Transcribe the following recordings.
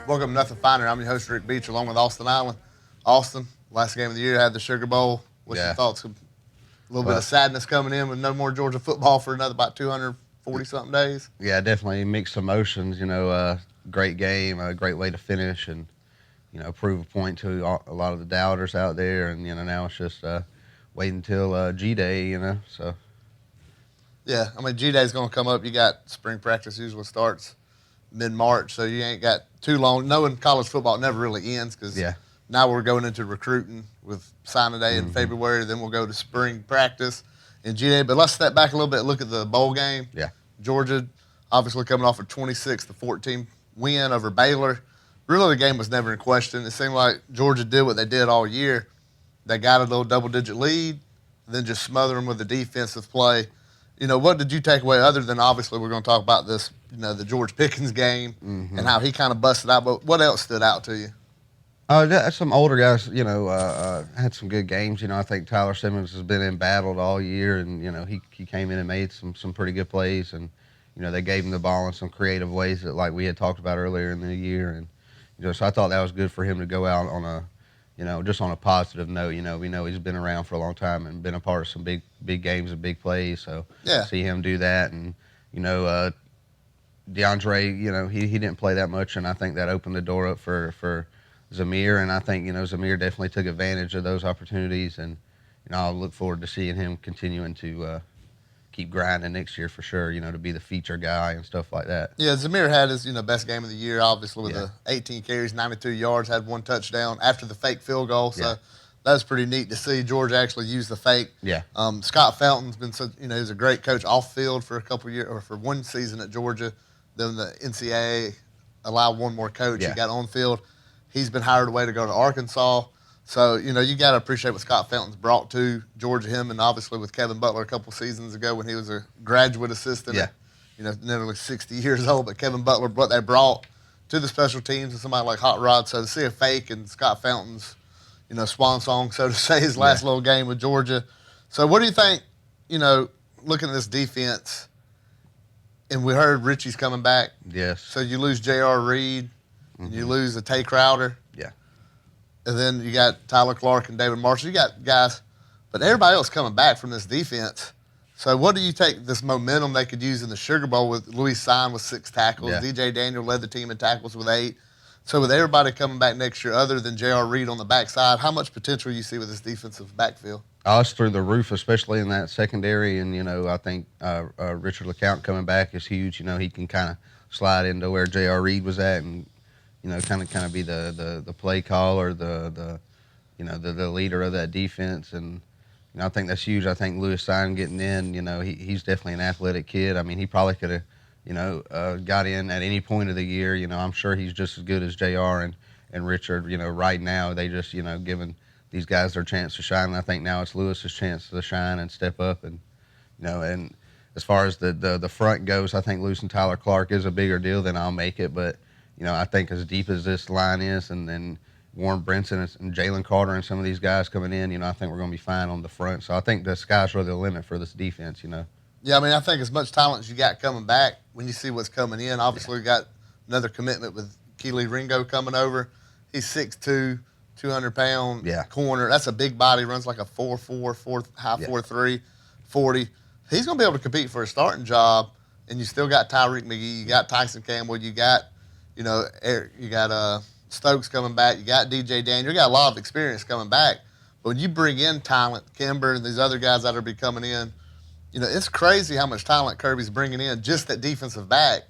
Welcome to Nothing Finer. I'm your host, Rick Beach, along with Austin Allen. Austin, last game of the year, had the Sugar Bowl. What's your thoughts? A little bit of sadness coming in with no more Georgia football for another about 240-something days. Yeah, definitely mixed emotions. Great game, a great way to finish, and prove a point to a lot of the doubters out there. And now it's just waiting until G-Day. So. Yeah, I mean G-Day's going to come up. You got spring practice usually starts mid-March, so you ain't got too long. Knowing college football never really ends because now we're going into recruiting with signing day in February. Then we'll go to spring practice and G-Day. But let's step back a little bit and look at the bowl game. Yeah. Georgia obviously coming off a 26-14 win over Baylor. Really, the game was never in question. It seemed like Georgia did what they did all year. They got a little double-digit lead, then just smother them with the defensive play. What did you take away other than obviously we're going to talk about this, the George Pickens game and how he kind of busted out, but what else stood out to you? Some older guys, had some good games. I think Tyler Simmons has been embattled all year, and, he came in and made some pretty good plays, and, they gave him the ball in some creative ways that, like we had talked about earlier in the year, and, so I thought that was good for him to go out on a, just on a positive note. We know he's been around for a long time and been a part of some big games and big plays. So see him do that, and DeAndre, he didn't play that much, and I think that opened the door up for Zamir, and I think Zamir definitely took advantage of those opportunities, and I'll look forward to seeing him continuing to keep grinding next year for sure. To be the feature guy and stuff like that. Yeah, Zamir had his best game of the year, obviously with the 18 carries, 92 yards, had one touchdown after the fake field goal. So that was pretty neat to see Georgia actually use the fake. Yeah. Scott Fountain's been he's a great coach off field for a couple years or for one season at Georgia. Then the NCAA allowed one more coach. He got on field. He's been hired away to go to Arkansas. So, you got to appreciate what Scott Fountain's brought to Georgia, him, and obviously with Kevin Butler a couple seasons ago when he was a graduate assistant, nearly 60 years old. But Kevin Butler, what they brought to the special teams and somebody like Hot Rod. So to see a fake and Scott Fountain's, swan song, so to say, his last little game with Georgia. So what do you think, looking at this defense, and we heard Richie's coming back. Yes. So you lose J.R. Reed, and you lose Tay Crowder. Yeah. And then you got Tyler Clark and David Marshall. You got guys, but everybody else coming back from this defense. So what do you take this momentum they could use in the Sugar Bowl with Louis Sign with 6 tackles, DJ Daniel led the team in tackles with 8. So with everybody coming back next year other than J.R. Reed on the backside, how much potential you see with this defensive backfield? It's through the roof, especially in that secondary. And, I think Richard LeCount coming back is huge. He can kind of slide into where J.R. Reed was at and, kind of be the play caller, the leader of that defense. And, I think that's huge. I think Louis Sign getting in, he's definitely an athletic kid. I mean, he probably could have, got in at any point of the year. I'm sure he's just as good as JR and Richard. Right now they just, giving these guys their chance to shine. And I think now it's Lewis's chance to shine and step up. And, and as far as the front goes, I think losing Tyler Clark is a bigger deal than I'll make it. But, I think as deep as this line is and then Warren Brinson and Jalen Carter and some of these guys coming in, I think we're going to be fine on the front. So I think the sky's really the limit for this defense, Yeah, I mean, I think as much talent as you got coming back, when you see what's coming in, obviously we got another commitment with Keely Ringo coming over. He's 6'2", 200-pound corner. That's a big body, runs like a 4.4, high 4.3, 40. He's going to be able to compete for a starting job, and you still got Tyreek McGee, you got Tyson Campbell, you got, Eric, you got Stokes coming back, you got DJ Daniel, you got a lot of experience coming back. But when you bring in talent, Kimber and these other guys that are be coming in, it's crazy how much talent Kirby's bringing in, just that defensive back.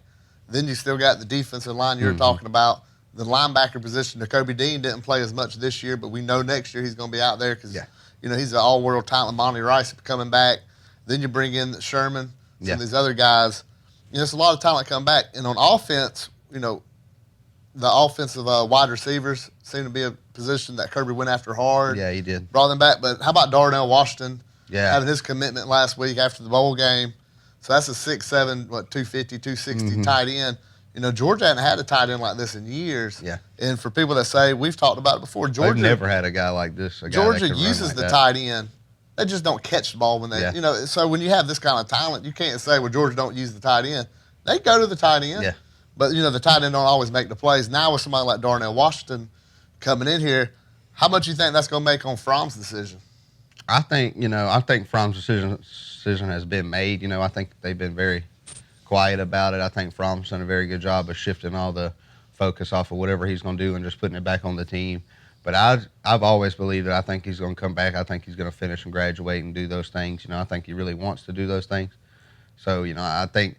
Then you still got the defensive line you're talking about. The linebacker position, Kobe Dean didn't play as much this year, but we know next year he's going to be out there because, he's an all-world talent. Monty Rice coming back. Then you bring in Sherman, some of these other guys. It's a lot of talent coming back. And on offense, the offensive wide receivers seem to be a position that Kirby went after hard. Yeah, he did. Brought them back. But how about Darnell Washington? Yeah. Having his commitment last week after the bowl game. So that's a 6'7", 250, 260 tight end. Georgia hadn't had a tight end like this in years. Yeah. And for people that say, we've talked about it before, Georgia. They've never had a guy like this. Georgia uses the tight end. They just don't catch the ball when they, so when you have this kind of talent, you can't say, well, Georgia don't use the tight end. They go to the tight end. Yeah. But, the tight end don't always make the plays. Now with somebody like Darnell Washington coming in here, how much you think that's going to make on Fromm's decision? I think Fromm's decision has been made. I think they've been very quiet about it. I think Fromm's done a very good job of shifting all the focus off of whatever he's going to do and just putting it back on the team. But I've always believed that I think he's going to come back. I think he's going to finish and graduate and do those things. I think he really wants to do those things. So, I think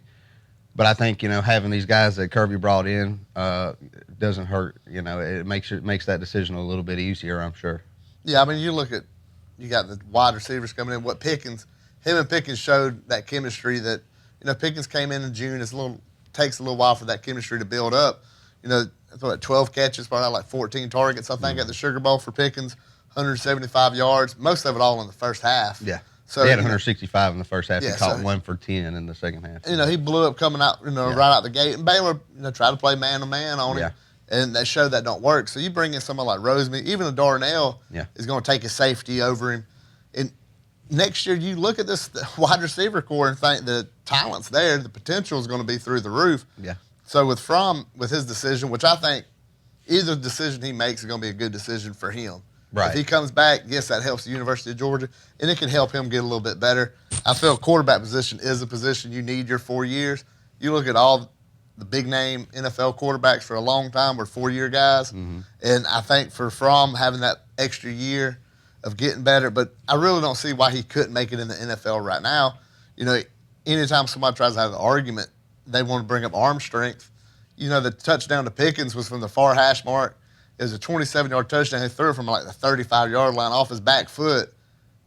having these guys that Kirby brought in doesn't hurt. It makes that decision a little bit easier, I'm sure. Yeah, I mean, you got the wide receivers coming in. Him and Pickens showed that chemistry that, Pickens came in June. Takes a little while for that chemistry to build up. 12 catches, probably like 14 targets, I think, at the Sugar Bowl for Pickens, 175 yards, most of it all in the first half. Yeah. So he had 165 in the first half. Yeah, he caught 1 for 10 in the second half. He blew up coming out, right out the gate. And Baylor, tried to play man-to-man on him. And that showed that don't work. So you bring in someone like Roseman, even a Darnell is going to take a safety over him. And next year, you look at this wide receiver core and think the talent's there, the potential is going to be through the roof. Yeah. So with Fromm, with his decision, which I think either decision he makes is going to be a good decision for him. Right. If he comes back, yes, that helps the University of Georgia, and it can help him get a little bit better. I feel quarterback position is a position you need your 4 years. You look at all the big-name NFL quarterbacks for a long time were 4-year guys, and I think for Fromm having that extra year of getting better, but I really don't see why he couldn't make it in the NFL right now. Anytime somebody tries to have an argument, they want to bring up arm strength. The touchdown to Pickens was from the far hash mark. It was a 27-yard touchdown. He threw it from like the 35-yard line off his back foot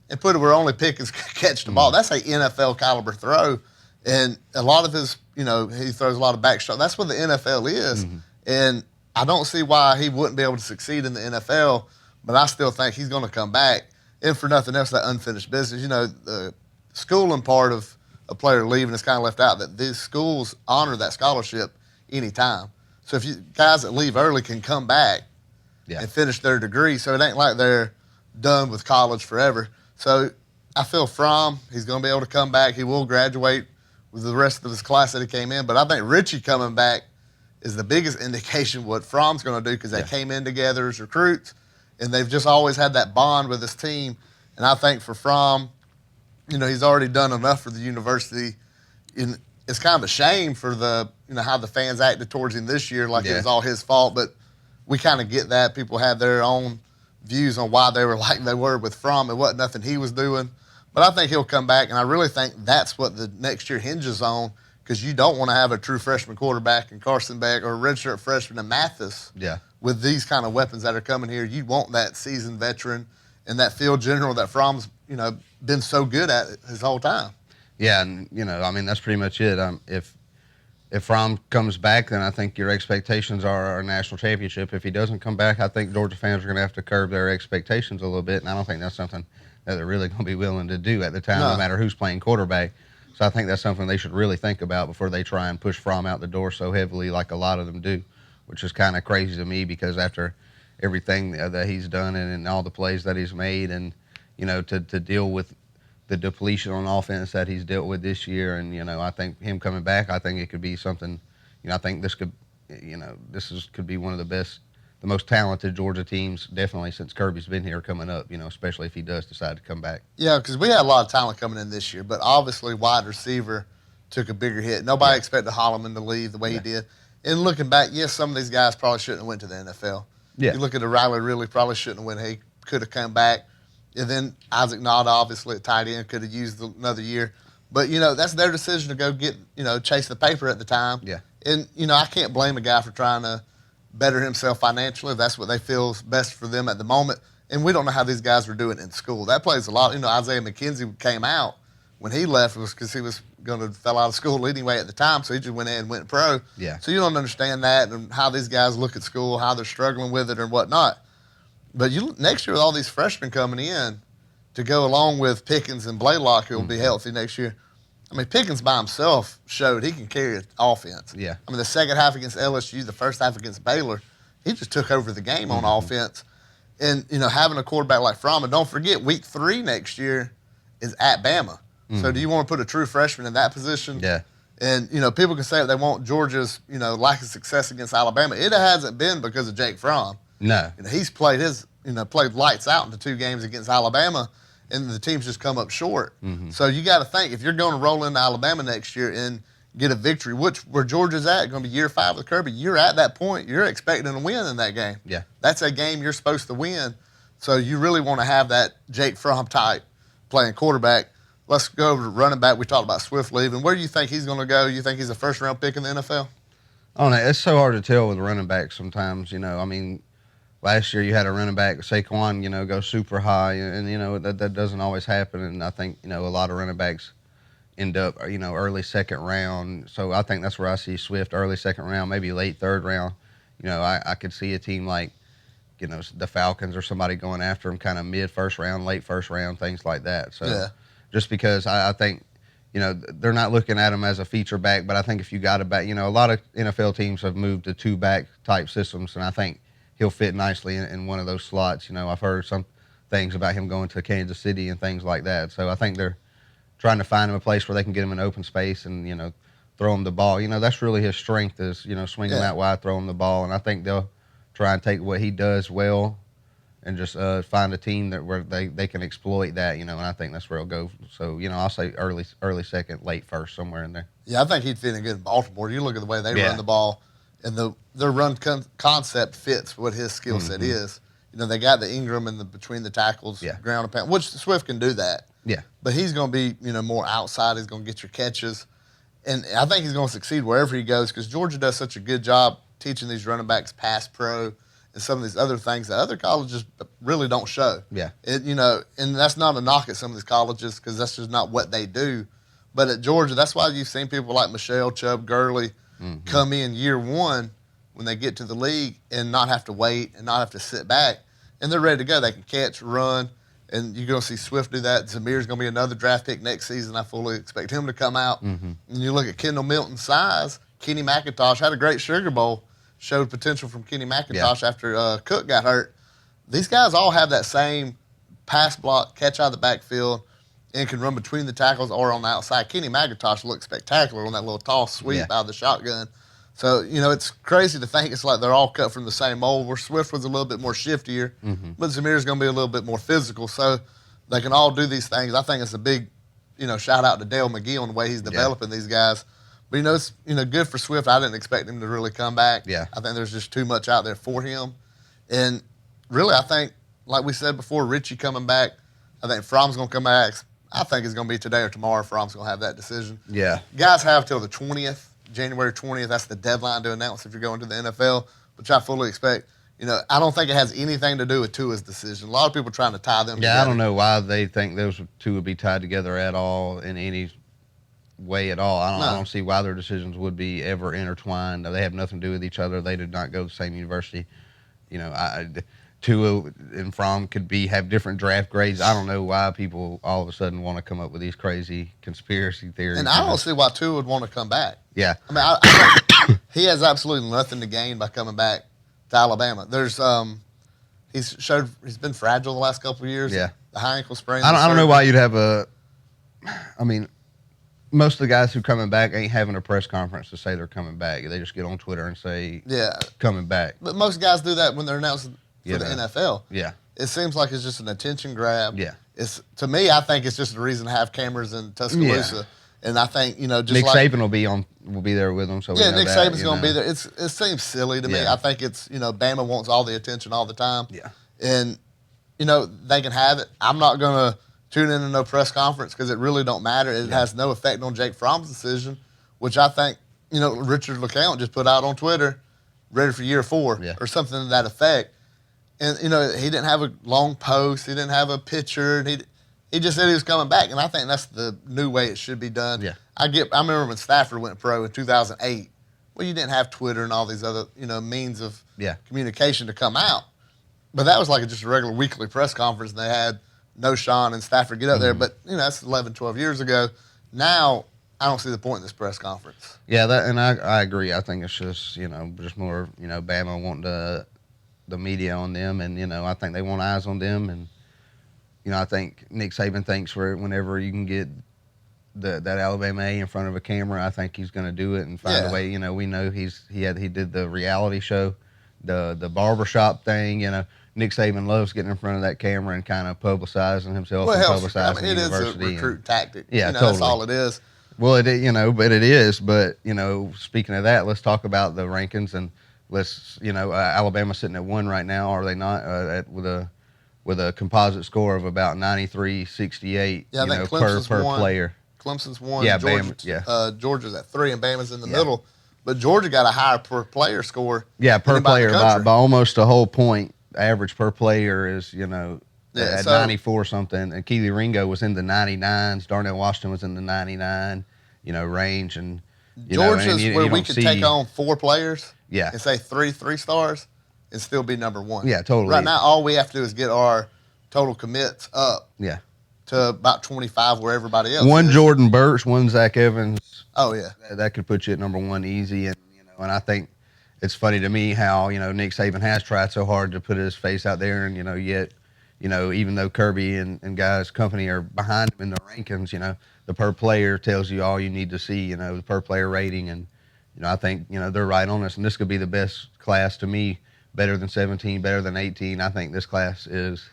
and put it where only Pickens could catch the ball. That's an NFL caliber throw. And a lot of his, he throws a lot of back shots. That's what the NFL is. And I don't see why he wouldn't be able to succeed in the NFL, but I still think he's going to come back. And for nothing else, that unfinished business. The schooling part of a player leaving is kind of left out, that these schools honor that scholarship anytime. So if you guys that leave early can come back and finish their degree, so it ain't like they're done with college forever. So I feel Fromm, he's going to be able to come back. He will graduate with the rest of his class that he came in. But I think Richie coming back is the biggest indication what Fromm's going to do, because they came in together as recruits, and they've just always had that bond with his team. And I think for Fromm, he's already done enough for the university. It's kind of a shame for how the fans acted towards him this year, like it was all his fault. But we kind of get that. People have their own views on why they were like they were with Fromm. It wasn't nothing he was doing. But I think he'll come back, and I really think that's what the next year hinges on, because you don't want to have a true freshman quarterback in Carson Beck or a redshirt freshman in Memphis. Yeah. With these kind of weapons that are coming here, you want that seasoned veteran and that field general that Fromm's, been so good at it his whole time. Yeah, and, that's pretty much it. If Fromm comes back, then I think your expectations are a national championship. If he doesn't come back, I think Georgia fans are going to have to curb their expectations a little bit, and I don't think that's something that they're really going to be willing to do at the time, no matter who's playing quarterback. So I think that's something they should really think about before they try and push Fromm out the door so heavily like a lot of them do, which is kind of crazy to me, because after everything that he's done and all the plays that he's made, and, to deal with the depletion on offense that he's dealt with this year. And, I think him coming back, I think it could be something, I think this could, could be one of the most talented Georgia teams, definitely since Kirby's been here coming up, especially if he does decide to come back. Yeah, because we had a lot of talent coming in this year, but obviously wide receiver took a bigger hit. Nobody expected Holloman to leave the way he did. And looking back, yes, some of these guys probably shouldn't have went to the NFL. Yeah. You look at Riley Ridley, probably shouldn't have went. He could have come back. And then Isaac Nada, obviously, at tight end, could have used another year. But, that's their decision to go get, chase the paper at the time. Yeah. And, I can't blame a guy for trying to better himself financially if that's what they feel is best for them at the moment. And we don't know how these guys were doing in school. That plays a lot. Isaiah McKenzie came out when he left was because he was going to fell out of school anyway at the time, so he just went in and went pro. Yeah. So you don't understand that and how these guys look at school, how they're struggling with it or whatnot. But next year with all these freshmen coming in to go along with Pickens and Blaylock, who will be healthy next year, I mean, Pickens by himself showed he can carry an offense. Yeah. I mean, the second half against LSU, the first half against Baylor, he just took over the game on offense. And, having a quarterback like Fromm, and don't forget, week 3 next year is at Bama. So do you want to put a true freshman in that position? Yeah. And, people can say if they want Georgia's, lack of success against Alabama. It hasn't been because of Jake Fromm. No. He's played played lights out in the 2 games against Alabama, and the team's just come up short. Mm-hmm. So you got to think, if you're going to roll into Alabama next year and get a victory, where Georgia's at, going to be year 5 with Kirby, you're at that point. You're expecting to win in that game. Yeah. That's a game you're supposed to win. So you really want to have that Jake Fromm type playing quarterback. Let's go over to running back. We talked about Swift leaving. Where do you think he's going to go? You think he's a first-round pick in the NFL? Oh, no, it's so hard to tell with running backs sometimes. Last year you had a running back, Saquon, go super high, and that doesn't always happen. And I think a lot of running backs end up early second round. So I think that's where I see Swift early second round, maybe late third round. I could see a team like the Falcons or somebody going after him, kind of mid first round, late first round, things like that. So yeah. Just because I think they're not looking at him as a feature back, but I think if you got a back, a lot of NFL teams have moved to 2-back type systems, and I think he'll fit nicely in one of those slots. I've heard some things about him going to Kansas City and things like that. So I think they're trying to find him a place where they can get him in open space and, throw him the ball. That's really his strength is, swinging out wide, throw him the ball. And I think they'll try and take what he does well and just find a team where they can exploit that, and I think that's where he'll go. So, I'll say early second, late first, somewhere in there. Yeah, I think he'd fit in good in Baltimore. You look at the way they run the ball, and their run concept fits what his skill set is. They got the Ingram and between the tackles, ground and pound, which Swift can do that. Yeah. But he's going to be, more outside. He's going to get your catches. And I think he's going to succeed wherever he goes because Georgia does such a good job teaching these running backs pass pro and some of these other things that other colleges really don't show. Yeah. And that's not a knock at some of these colleges because that's just not what they do. But at Georgia, that's why you've seen people like Michelle, Chubb, Gurley come in year 1 when they get to the league and not have to wait and not have to sit back. And they're ready to go. They can catch, run, and you're going to see Swift do that. Zamir's going to be another draft pick next season. I fully expect him to come out. And you look at Kendall Milton's size, Kenny McIntosh had a great Sugar Bowl, showed potential from Kenny McIntosh after Cook got hurt. These guys all have that same pass block, catch out of the backfield, and can run between the tackles or on the outside. Kenny McIntosh looked spectacular on that little toss sweep out of the shotgun. So, it's crazy to think it's like they're all cut from the same mold, where Swift was a little bit more shiftier, but Zamir's going to be a little bit more physical. So they can all do these things. I think it's a big, shout out to Dale McGee on the way he's developing these guys. But, it's, good for Swift. I didn't expect him to really come back. Yeah. I think there's just too much out there for him. And really, I think, like we said before, Richie coming back, I think Fromm's going to come back. I think it's going to be today or tomorrow. Fromm's going to have that decision. Yeah. Guys have till the 20th. January 20th, that's the deadline to announce if you're going to the NFL, which I fully expect. I don't think it has anything to do with Tua's decision. A lot of people are trying to tie them together. I don't know why they think those two would be tied together at all in any way at all. I don't see why their decisions would be ever intertwined. They have nothing to do with each other. They did not go to the same university. Tua and Fromm could have different draft grades. I don't know why people all of a sudden want to come up with these crazy conspiracy theories. And I don't see why Tua would want to come back. Yeah. I mean, I he has absolutely nothing to gain by coming back to Alabama. There's he's been fragile the last couple of years. Yeah. The high ankle sprain. I don't know why you'd have most of the guys who coming back ain't having a press conference to say they're coming back. They just get on Twitter and say coming back. But most guys do that when they're announcing for the NFL. Yeah. It seems like it's just an attention grab. Yeah. To me, I think it's just a reason to have cameras in Tuscaloosa. Yeah. And I think, just Nick Saban will be there with them. So Nick Saban's going to be there. It seems silly to me. I think it's, Bama wants all the attention all the time. Yeah. And, they can have it. I'm not going to tune into no press conference because it really don't matter. It has no effect on Jake Fromm's decision, which I think, Richard LeCount just put out on Twitter, ready for year 4 or something to that effect. And, he didn't have a long post. He didn't have a picture. And he just said he was coming back. And I think that's the new way it should be done. Yeah. I remember when Stafford went pro in 2008. Well, you didn't have Twitter and all these other, means of communication to come out. But that was like just a regular weekly press conference. And they had no Sean and Stafford get up there. But, that's 11, 12 years ago. Now, I don't see the point in this press conference. Yeah, and I agree. I think it's just, just more, Bama wanting the media on them. And, I think they want eyes on them. And, I think Nick Saban thinks whenever you can get that Alabama A in front of a camera, I think he's going to do it and find a way. You know, we know he did the reality show, the barbershop thing. You know, Nick Saban loves getting in front of that camera and kind of publicizing himself and publicizing the university. It is a recruit tactic. Yeah, you know, totally. That's all it is. Well, it is. But you know, speaking of that, let's talk about the rankings and Alabama's sitting at 1 right now, are they not? With a composite score of about 93-68. Yeah, I think Clemson's per won. Player. Clemson's 1. Yeah, Georgia's at 3, and Bama's in the middle. But Georgia got a higher per player score. Yeah, per player by almost a whole point. Average per player is at 94 something, and Keely Ringo was in the 99s. Darnell Washington was in the 99 range, and Georgia's where we could take on 4 players. Yeah. And say 3 stars and still be number 1. Yeah, totally. Right now, all we have to do is get our total commits up. Yeah. To about 25 where everybody else 1 is. Jordan Burch, 1 Zach Evans. Oh, yeah. That could put you at number 1 easy. And, and I think it's funny to me how, Nick Saban has tried so hard to put his face out there. And, yet, even though Kirby and guys' company are behind him in the rankings, the per player tells you all you need to see, the per player rating. And, I think, they're right on this. And this could be the best class to me, better than 17, better than 18. I think this class is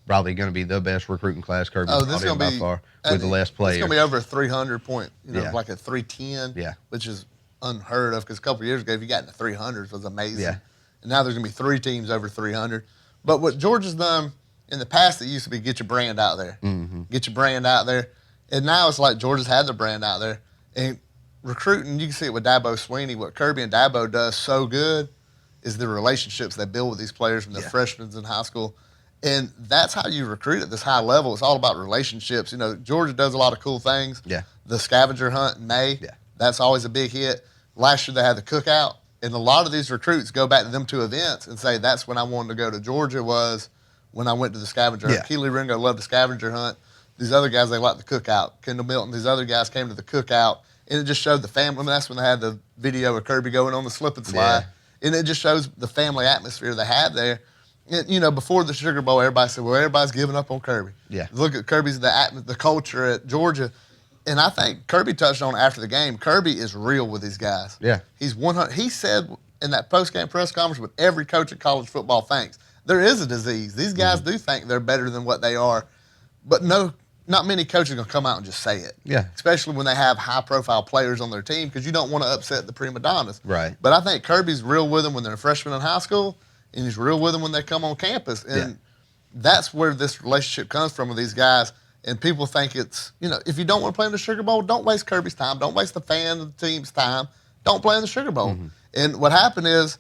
probably going to be the best recruiting class Kirby's brought in by far with the less players. It's going to be over a 300 point, like a 310, yeah, which is unheard of because a couple of years ago, if you got in the 300s, was amazing. Yeah. And now there's going to be 3 teams over 300. But what Georgia's done in the past, it used to be get your brand out there. Mm-hmm. Get your brand out there. And now it's like Georgia's had their brand out there. And recruiting, you can see it with Dabo Swinney. What Kirby and Dabo does so good is the relationships they build with these players from the freshmen in high school. And that's how you recruit at this high level. It's all about relationships. Georgia does a lot of cool things. Yeah. The scavenger hunt in May, that's always a big hit. Last year they had the cookout. And a lot of these recruits go back to them 2 events and say, that's when I wanted to go to Georgia was when I went to the scavenger hunt. Keely Ringo loved the scavenger hunt. These other guys, they liked the cookout. Kendall Milton, these other guys came to the cookout. And it just showed the family. I mean, that's when they had the video of Kirby going on the slip and slide. Yeah. And it just shows the family atmosphere they have there. And, before the Sugar Bowl, everybody said, well, everybody's giving up on Kirby. Yeah. Look at Kirby's, the culture at Georgia. And I think Kirby touched on it after the game. Kirby is real with these guys. Yeah. He's 100. He said in that post-game press conference what every coach at college football thinks. There is a disease. These guys do think they're better than what they are. But not many coaches are going to come out and just say it. Yeah. Especially when they have high-profile players on their team because you don't want to upset the prima donnas. Right. But I think Kirby's real with them when they're freshmen in high school, and he's real with them when they come on campus. And that's where this relationship comes from with these guys. And people think it's, if you don't want to play in the Sugar Bowl, don't waste Kirby's time. Don't waste the fan of the team's time. Don't play in the Sugar Bowl. Mm-hmm. And what happened is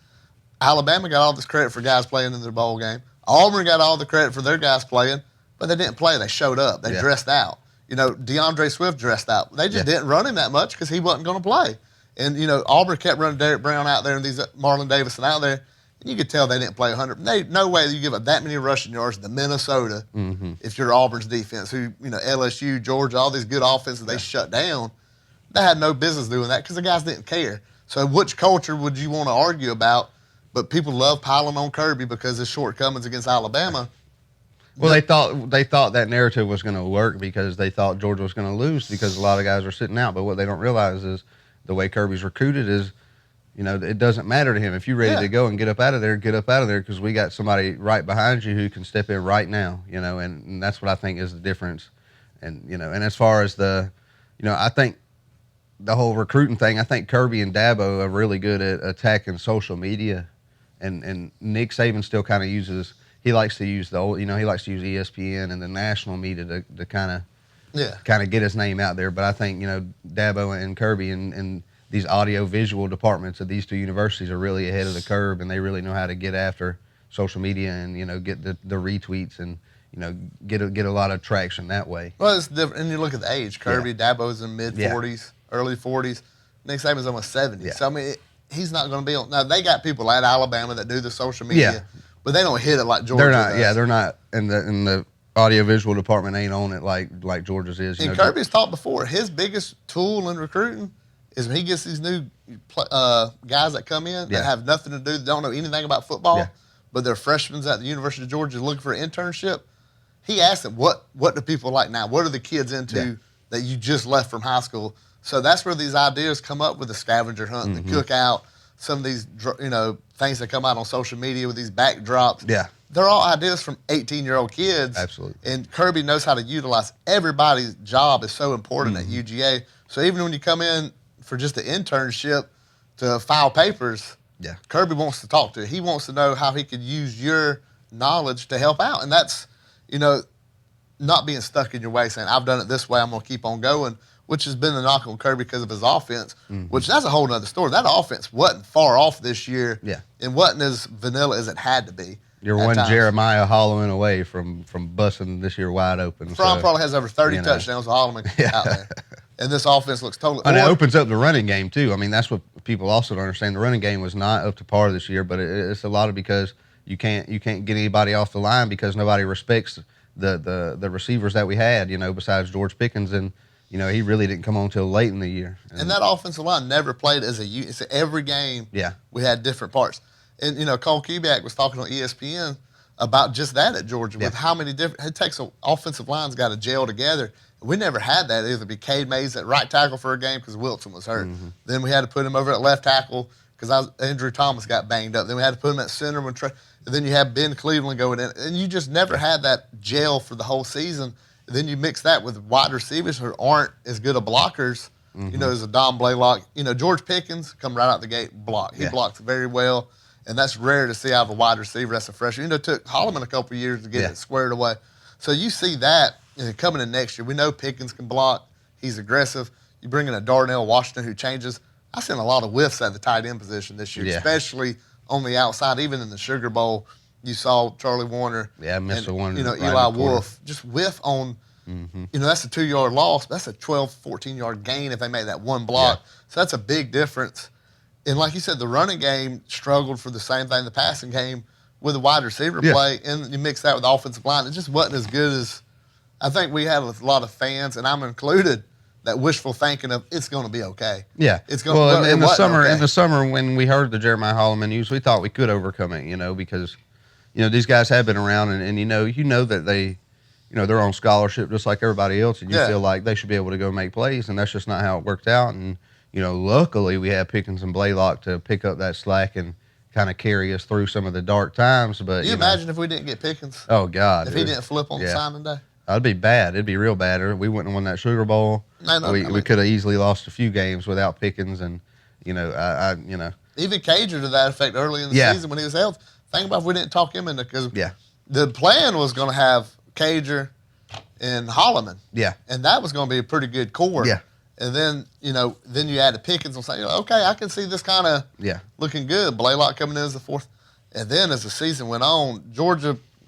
Alabama got all this credit for guys playing in their bowl game. Auburn got all the credit for their guys playing, but they didn't play. They showed up. They dressed out. DeAndre Swift dressed out. They just didn't run him that much because he wasn't going to play. And, Auburn kept running Derek Brown out there and these Marlon Davison out there. And you could tell they didn't play 100. No way you give up that many rushing yards to Minnesota if you're Auburn's defense, who, LSU, Georgia, all these good offenses they shut down. They had no business doing that because the guys didn't care. So which culture would you want to argue about? But people love piling on Kirby because his shortcomings against Alabama. Well, they thought that narrative was going to work because they thought Georgia was going to lose because a lot of guys are sitting out. But what they don't realize is the way Kirby's recruited is, it doesn't matter to him. If you're ready to go and get up out of there because we got somebody right behind you who can step in right now, and that's what I think is the difference. And, and as far as I think the whole recruiting thing, I think Kirby and Dabo are really good at attacking social media. And Nick Saban still kind of he likes to use he likes to use ESPN and the national media to kind of get his name out there. But I think, Dabo and Kirby and these audio-visual departments of these 2 universities are really ahead of the curve, and they really know how to get after social media and, get the retweets and, get a lot of traction that way. Well, it's different. And you look at the age. Kirby, Dabo's in mid-40s, early 40s. Nick Saban's almost 70. So, I mean, he's not going to be on. Now, they got people at Alabama that do the social media, but they don't hit it like Georgia does. Yeah, they're not. And the audio-visual department ain't on it like Georgia's is. And Kirby's talked before. His biggest tool in recruiting is when he gets these new guys that come in that have nothing to do, don't know anything about football, but they're freshmen at the University of Georgia looking for an internship. He asks them, what do people like now? What are the kids into that you just left from high school. So that's where these ideas come up with the scavenger hunt, the cookout, some of these, things that come out on social media with these backdrops. Yeah. They're all ideas from 18-year-old kids. Absolutely. And Kirby knows how to utilize everybody's job is so important at UGA. So even when you come in for just the internship to file papers, Kirby wants to talk to you. He wants to know how he could use your knowledge to help out. And that's, not being stuck in your way, saying, I've done it this way, I'm going to keep on going, which has been the knock on Kirby because of his offense, which that's a whole other story. That offense wasn't far off this year and wasn't as vanilla as it had to be. You're one times. Jeremiah Holloman away from busting this year wide open. Fromm probably has over 30 touchdowns with Holloman out there. And this offense looks totally... And it opens up the running game, too. I mean, that's what people also don't understand. The running game was not up to par this year, but it's a lot of because you can't get anybody off the line because nobody respects the receivers that we had, besides George Pickens. And, he really didn't come on until late in the year. And that offensive line never played as a unit. So every game we had different parts. And, Cole Kubiak was talking on ESPN about just that at Georgia with how many different – it takes an offensive line's got to gel together. We never had that. Either be Cade Mays at right tackle for a game because Wilson was hurt. Then we had to put him over at left tackle because Andrew Thomas got banged up. Then we had to put him at center when and then you have Ben Cleveland going in. And you just never had that gel for the whole season. And then you mix that with wide receivers who aren't as good of blockers, as a Don Blaylock. George Pickens come right out the gate, block. He blocks very well. And that's rare to see out of a wide receiver that's a freshman. It took Holloman a couple of years to get it squared away. So you see that coming in next year. We know Pickens can block. He's aggressive. You bring in a Darnell Washington who changes. I've seen a lot of whiffs at the tight end position this year, especially on the outside. Even in the Sugar Bowl, you saw Charlie Warner. Yeah, I missed the one. Eli Wolf. Just whiff on, that's a 2-yard loss. That's a 12, 14-yard gain if they make that one block. So that's a big difference. And like you said, the running game struggled for the same thing the passing game with the wide receiver play. And you mix that with the offensive line. It just wasn't as good as I think we had a lot of fans, and I'm included, that wishful thinking of it's going to be okay. Yeah, it's going. Well, in the summer when we heard the Jeremiah Holloman news, we thought we could overcome it. Because these guys have been around, and you know that they, they're on scholarship just like everybody else, and you feel like they should be able to go make plays, and that's just not how it worked out. And luckily we had Pickens and Blaylock to pick up that slack and kind of carry us through some of the dark times. But you imagine if we didn't get Pickens? Oh God, if he didn't flip on signing day. That'd be bad. It'd be real bad. We wouldn't have won that Sugar Bowl. We could have easily lost a few games without Pickens, and even Cager to that effect early in the season when he was healthy. Think about if we didn't talk him into because the plan was going to have Cager and Holloman. Yeah, and that was going to be a pretty good core. Yeah, and then then you add the Pickens and say, okay, I can see this kind of looking good. Blaylock coming in as the fourth, and then as the season went on,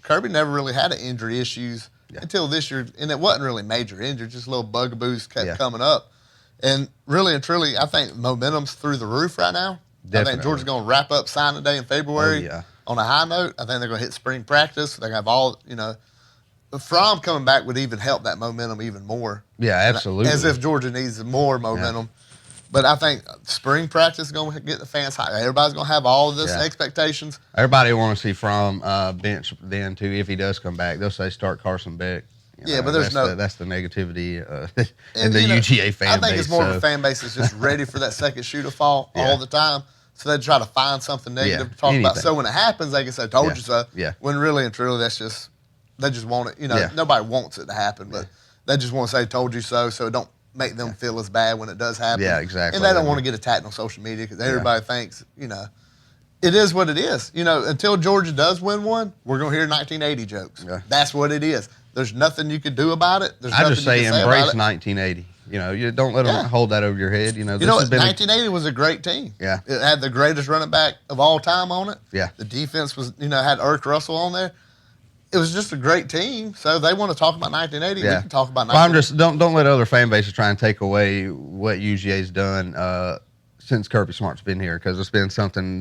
Kirby never really had injury issues. Until this year, and it wasn't really major injury, just little bugaboos kept coming up. And really and truly, I think momentum's through the roof right now. Definitely. I think Georgia's going to wrap up signing day in February on a high note. I think they're going to hit spring practice. They're going to have all, Fromm coming back would even help that momentum even more. Yeah, absolutely. As if Georgia needs more momentum. Yeah. But I think spring practice is going to get the fans high. Everybody's going to have all of this expectations. Everybody want to see Fromm bench then, too, if he does come back. They'll say start Carson Beck. But there's that's the negativity in the UGA fan base. I think it's more of a fan base that's just ready for that second shoe to fall all the time. So they try to find something negative to talk about. So when it happens, they can say, told you so. Yeah. When really and truly, they just want it. Nobody wants it to happen, but they just want to say, told you so it don't make them feel as bad when it does happen. Yeah, exactly. And they don't want to get attacked on social media because everybody thinks, it is what it is. Until Georgia does win one, we're going to hear 1980 jokes. Yeah. That's what it is. There's nothing you can do about it. I just say embrace 1980. You don't let them hold that over your head. 1980 was a great team. Yeah. It had the greatest running back of all time on it. Yeah. The defense was, had Irk Russell on there. It was just a great team. So they want to talk about 1980. We can talk about 1980. Well, I'm just don't let other fan bases try and take away what UGA's done since Kirby Smart's been here, because it's been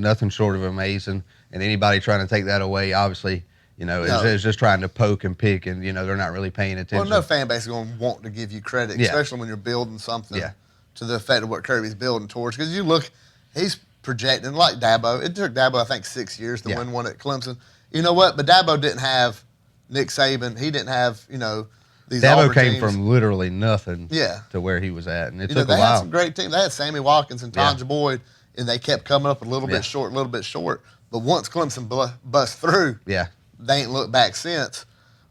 nothing short of amazing. And anybody trying to take that away, obviously, is just trying to poke and pick, and they're not really paying attention. Well, no fan base is going to want to give you credit, especially when you're building something to the effect of what Kirby's building towards. Because you look, he's projecting like Dabo. It took Dabo, I think, 6 years to win one at Clemson. You know what? But Dabo didn't have Nick Saban. He didn't have, these Dabo Auburn came teams. from literally nothing Yeah. to where he was at, and it You took know, a they had while. some great teams. They had Sammy Watkins and Tanja Yeah. Boyd, and they kept coming up a little bit short, a little bit short. But once Clemson bust through, Yeah. they ain't looked back since.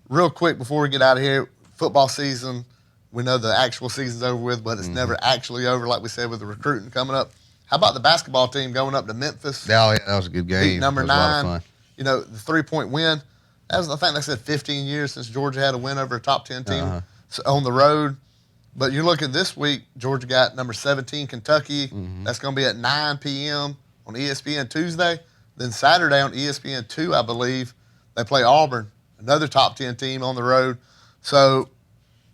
Real quick before we get out of here, football season, we know the actual season's over with, but it's never actually over, like we said, with the recruiting coming up. How about the basketball team going up to Memphis? Oh, yeah, that was a good game. Beat number It was a lot of 9. fun. You know, the 3-point win. That was, I think they said 15 years since Georgia had a win over a top 10 team on the road. But you're looking this week, Georgia got number 17, Kentucky. That's going to be at 9 p.m. on ESPN Tuesday. Then Saturday on ESPN 2, I believe, they play Auburn, another top 10 team on the road. So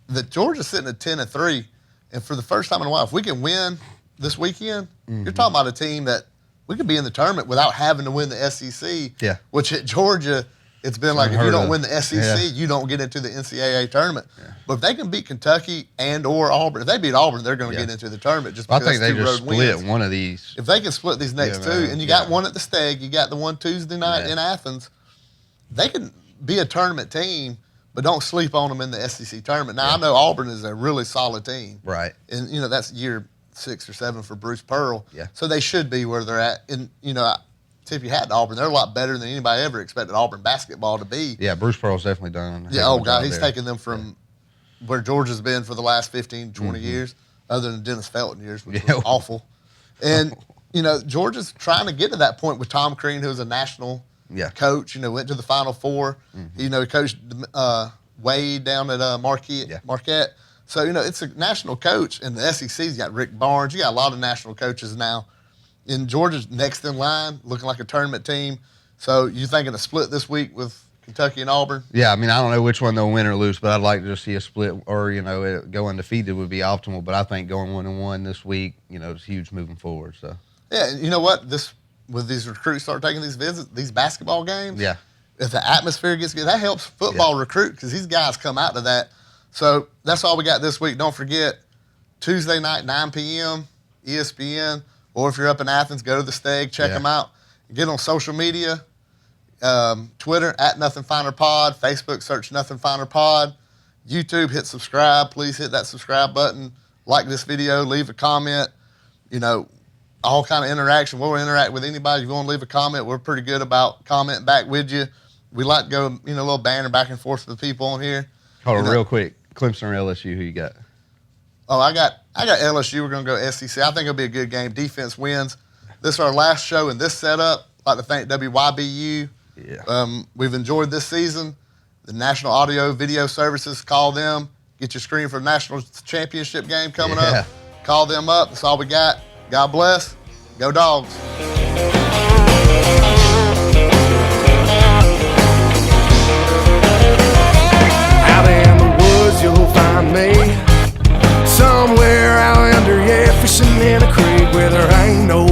the Georgia's sitting at 10-3. And for the first time in a while, if we can win this weekend, you're talking about a team that we could be in the tournament without having to win the SEC. Yeah. Which at Georgia, it's been like, if you don't win the SEC, you don't get into the NCAA tournament. Yeah. But if they can beat Kentucky and or Auburn, if they beat Auburn, they're going to get into the tournament just because I think they two just road split wins. one of these. If they can split these next two, and you got one at the Steg, you got the one Tuesday night in Athens, they can be a tournament team, but don't sleep on them in the SEC tournament. Now, I know Auburn is a really solid team. Right. And, you know, that's year 6 or 7 for Bruce Pearl. Yeah. So they should be where they're at. And, you know, tip you hat to Auburn. They're a lot better than anybody ever expected Auburn basketball to be. Yeah, Bruce Pearl's definitely done. Yeah, oh, God, he's taken them from where Georgia's been for the last 15, 20 years, other than Dennis Felton years, which was awful. And, you know, Georgia's trying to get to that point with Tom Crean, who's a national coach, you know, went to the Final Four. You know, he coached Wade down at Marquette. So, you know, it's a national coach, and the SEC's got Rick Barnes. You got a lot of national coaches now. And Georgia's next in line, looking like a tournament team. So you thinking a split this week with Kentucky and Auburn? Yeah, I mean, I don't know which one they'll win or lose, but I'd like to just see a split, or, you know, go undefeated would be optimal. But I think going 1-1 this week, you know, is huge moving forward. So yeah, and you know what? With these recruits start taking these visits, these basketball games. Yeah. If the atmosphere gets good, that helps football recruit because these guys come out to that. So that's all we got this week. Don't forget, Tuesday night, 9 p.m., ESPN. Or if you're up in Athens, go to the Steg, check them out. Get on social media, Twitter, @NothingFinerPod, Facebook, search Nothing Finer Pod, YouTube, hit subscribe. Please hit that subscribe button. Like this video, leave a comment. You know, all kind of interaction. We'll interact with anybody. If you want to leave a comment, we're pretty good about commenting back with you. We like to go, you know, a little banter back and forth with the people on here. Hold on real quick. Clemson or LSU, who you got? Oh, I got LSU. We're going to go SEC. I think it'll be a good game. Defense wins. This is our last show in this setup. I'd like to thank WYBU. Yeah. We've enjoyed this season. The National Audio Video Services, call them. Get your screen for the National Championship game coming up. Call them up. That's all we got. God bless. Go Dogs. Out in the woods you'll find me, somewhere out under, fishing in a creek where there ain't no